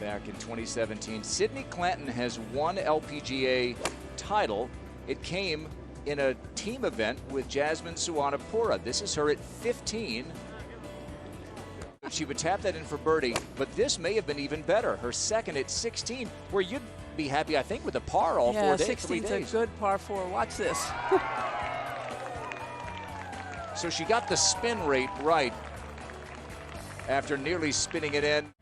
back in 2017. Sydney Clanton has one LPGA title. It came in a team event with Jasmine Suwanapura. This is her at 15. She would tap that in for birdie, but this may have been even better. Her second at 16, where you'd be happy, I think, with a par all 4 days. 16's a good par 4. Watch this. So she got the spin rate right after nearly spinning it in.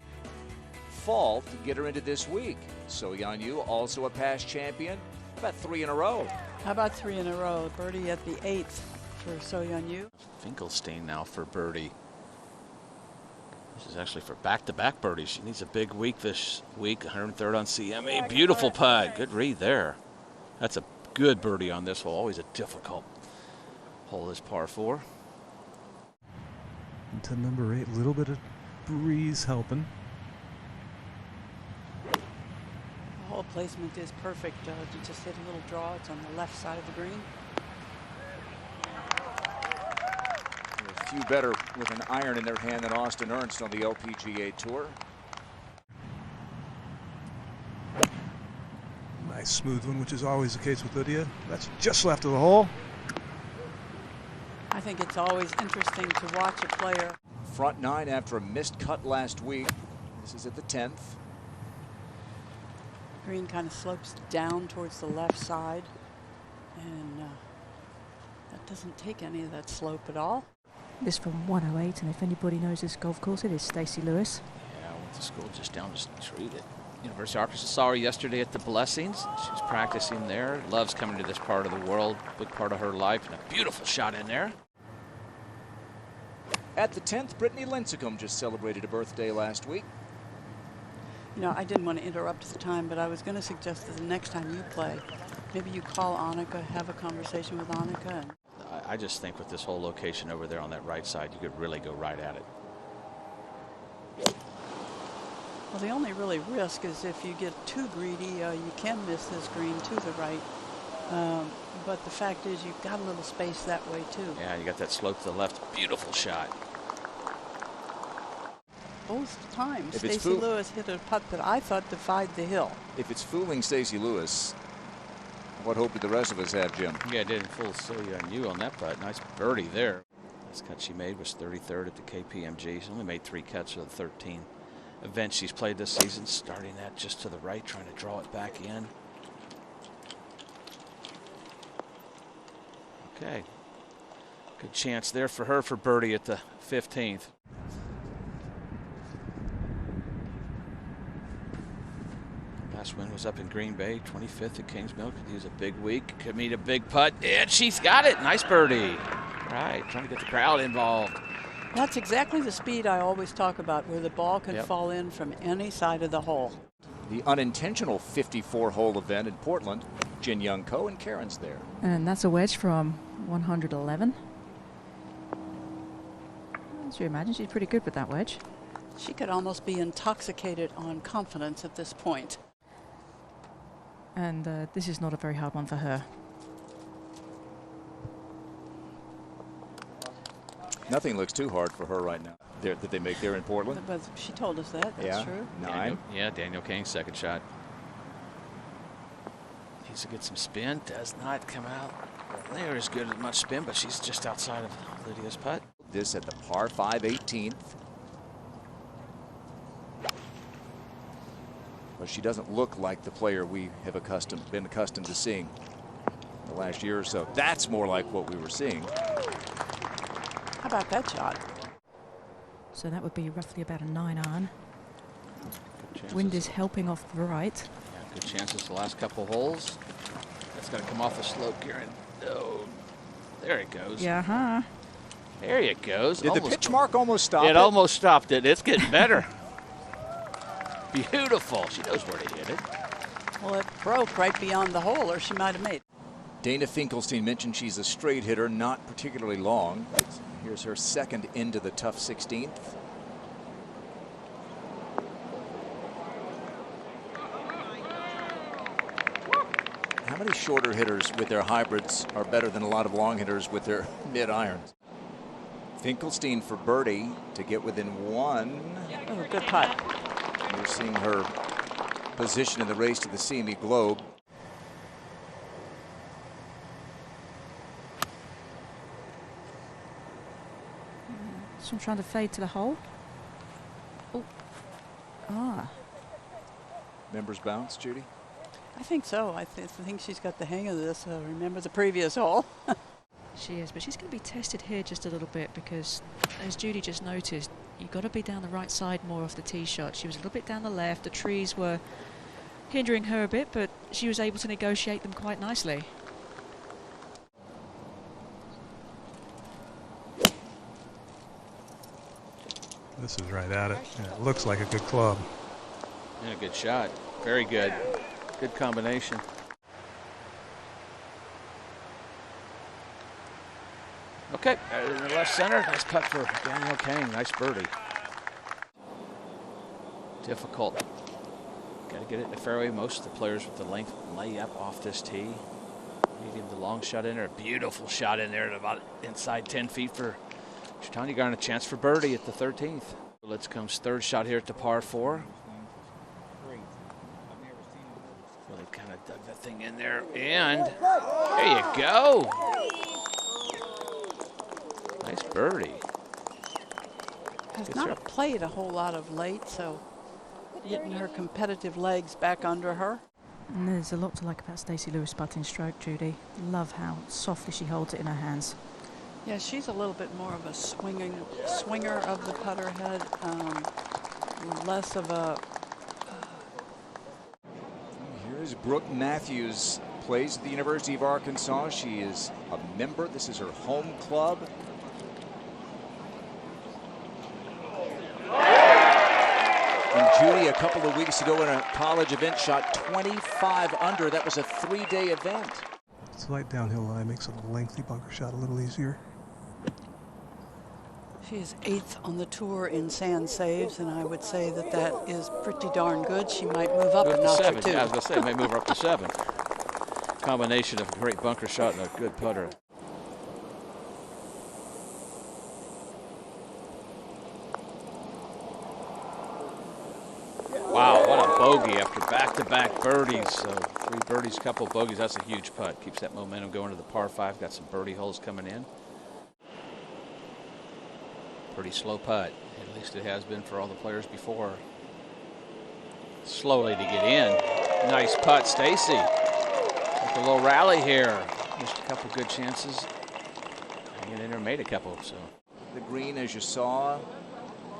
Fall to get her into this week. So Yanyu, also a past champion, about 3 in a row. How about 3 in a row? Birdie at the 8th for So Yeon-yu. Finkelstein now for birdie. This is actually for back-to-back birdies. She needs a big week this week. 103rd on CME. Beautiful putt. Good read there. That's a good birdie on this hole. Always a difficult hole, this par 4. Into number 8, a little bit of breeze helping. The hole placement is perfect. You just hit a little draw. It's on the left side of the green. A few better with an iron in their hand than Austin Ernst on the LPGA Tour. Nice smooth one, which is always the case with Lydia. That's just left of the hole. I think it's always interesting to watch a player. Front 9 after a missed cut last week. This is at the 10th. Green kind of slopes down towards the left side, and that doesn't take any of that slope at all. This from 108, and if anybody knows this golf course, it is Stacy Lewis. Yeah, I went to school just down the street at University of Arkansas. Saw her yesterday at the Blessings. She was practicing there. Loves coming to this part of the world. Big part of her life, and a beautiful shot in there. At the 10th, Brittany Lincecum just celebrated a birthday last week. You know, I didn't want to interrupt at the time, but I was going to suggest that the next time you play, maybe you call Annika, have a conversation with Annika. And I just think with this whole location over there on that right side, you could really go right at it. well, the only really risk is if you get too greedy, you can miss this green to the right. But the fact is, you've got a little space that way too. Yeah, you got that slope to the left. Beautiful shot. Both times, If it's Stacy Lewis hit a putt that I thought defied the hill. If it's fooling Stacy Lewis, what hope did the rest of us have, Jim? Yeah, it didn't fool So Yeon-yu on that putt. Nice birdie there. This cut she made was 33rd at the KPMG. She's only made 3 cuts of the 13 events she's played this season. Starting that just to the right, trying to draw it back in. Okay. Good chance there for her for birdie at the 15th. Last win was up in Green Bay, 25th at Kings Mill. Could use a big week. Could meet a big putt. And she's got it. Nice birdie. Right, trying to get the crowd involved. That's exactly the speed I always talk about, where the ball can fall in from any side of the hole. The unintentional 54-hole event in Portland. Jin Young Ko and Karen's there. And that's a wedge from 111. As you imagine, she's pretty good with that wedge. She could almost be intoxicated on confidence at this point. And this is not a very hard one for her. Nothing looks too hard for her right now. That they make there in Portland. But she told us that. That's true. 9. Daniel King's second shot. Needs to get some spin. Does not come out there as good as much spin, but she's just outside of Lydia's putt. This at the par 5 18th. But she doesn't look like the player we have been accustomed to seeing the last year or so. That's more like what we were seeing. How about that shot? So that would be roughly about a 9 iron. Wind is helping off the right. Yeah, good chances the last couple holes. That's going to come off the slope, Karen. No. There it goes. Yeah, There it goes. Did the pitch mark almost stop it? It almost stopped it. It's getting better. Beautiful. She knows where to hit it. Well, it broke right beyond the hole, or she might have made. Dana Finkelstein mentioned she's a straight hitter, not particularly long. Here's her second into the tough 16th. How many shorter hitters with their hybrids are better than a lot of long hitters with their mid-irons? Finkelstein for birdie to get within 1. Oh, good putt. We're seeing her position in the race to the CME Globe. So I'm trying to fade to the hole. Oh. Ah. Members bounce, Judy? I think so. I think she's got the hang of this. Remember the previous hole? She is, but she's going to be tested here just a little bit because, as Judy just noticed, you've got to be down the right side more off the tee shot. She was a little bit down the left. The trees were hindering her a bit, but she was able to negotiate them quite nicely. This is right at it. Yeah, it looks like a good club. And a good shot. Very good. Good combination. Okay, in the left center. Nice putt for Danielle Kang. Nice birdie. Difficult. Got to get it in the fairway. Most of the players with the length lay up off this tee. Medium to long shot in there. A beautiful shot in there at about inside 10 feet for Tanya Garn. A chance for birdie at the 13th. Lincecum's third shot here at the par 4. Really kind of dug that thing in there. And there you go. Nice birdie. Has not played a whole lot of late, so getting her competitive legs back under her. And there's a lot to like about Stacy Lewis' putting stroke, Judy. Love how softly she holds it in her hands. Yeah, she's a little bit more of a swinger of the putter head, less of a... Here's Brooke Matthews, plays at the University of Arkansas. She is a member. This is her home club. And Judy, a couple of weeks ago in a college event, shot 25 under. That was a 3-day event. Slight downhill lie makes a lengthy bunker shot a little easier. She is 8th on the tour in sand saves, and I would say that that is pretty darn good. She might move up a notch or two. Yeah, I was going to say, may move her up to 7. Combination of a great bunker shot and a good putter. Wow, what a bogey after back-to-back birdies. So 3 birdies, couple bogeys. That's a huge putt. Keeps that momentum going to the par 5. Got some birdie holes coming in. Pretty slow putt. At least it has been for all the players before. Slowly to get in. Nice putt, Stacy. With a little rally here. Missed a couple good chances. Hanging in there, made a couple. So The green, as you saw,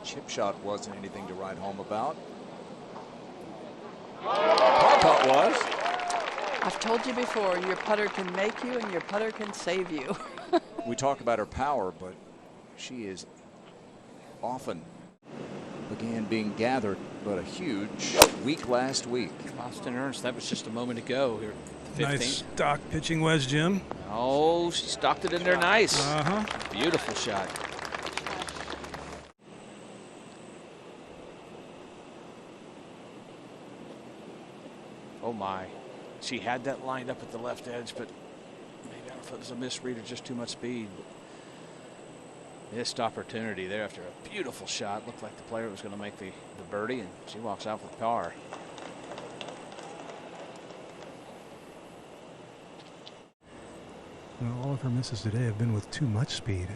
chip shot wasn't anything to write home about. Par putt was. I've told you before, your putter can make you and your putter can save you. We talk about her power, but she is often began being gathered, but a huge week last week. Austin Ernst, that was just a moment ago here. 15th. Nice stock pitching wedge, Jim. Oh, she stocked it in there nice. Uh-huh. Beautiful shot. Oh my. She had that lined up at the left edge, but maybe I don't know if it was a misread or just too much speed. Missed opportunity there after a beautiful shot. Looked like the player was going to make the birdie, and she walks out with par. Well, all of her misses today have been with too much speed.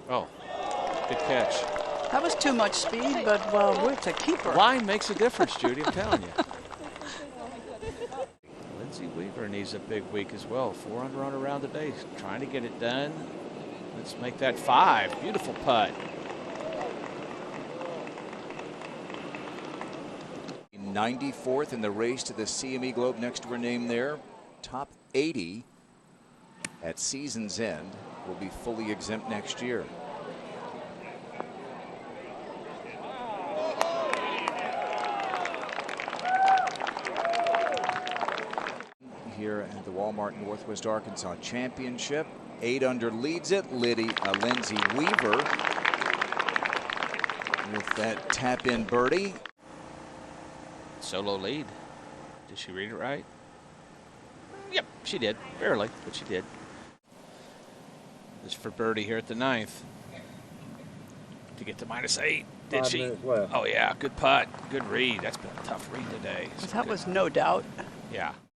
Oh, good catch. That was too much speed, but well, it's a keeper. Line makes a difference, Judy, I'm telling you. Lindsay Weaver needs a big week as well. 4 under on a round today, trying to get it done. Let's make that 5. Beautiful putt. 94th in the race to the CME Globe, next to her name there. Top 80 at season's end, will be fully exempt next year. Here at the Walmart Northwest Arkansas Championship, 8 under leads it. Lindsay Weaver with that tap-in birdie. Solo lead. Did she read it right? Yep, she did. Barely, but she did. This for birdie here at the 9th. to get to -8. Did 5 she? minutes left. Oh, yeah. Good putt. Good read. That's been a tough read today. That was no doubt. Yeah.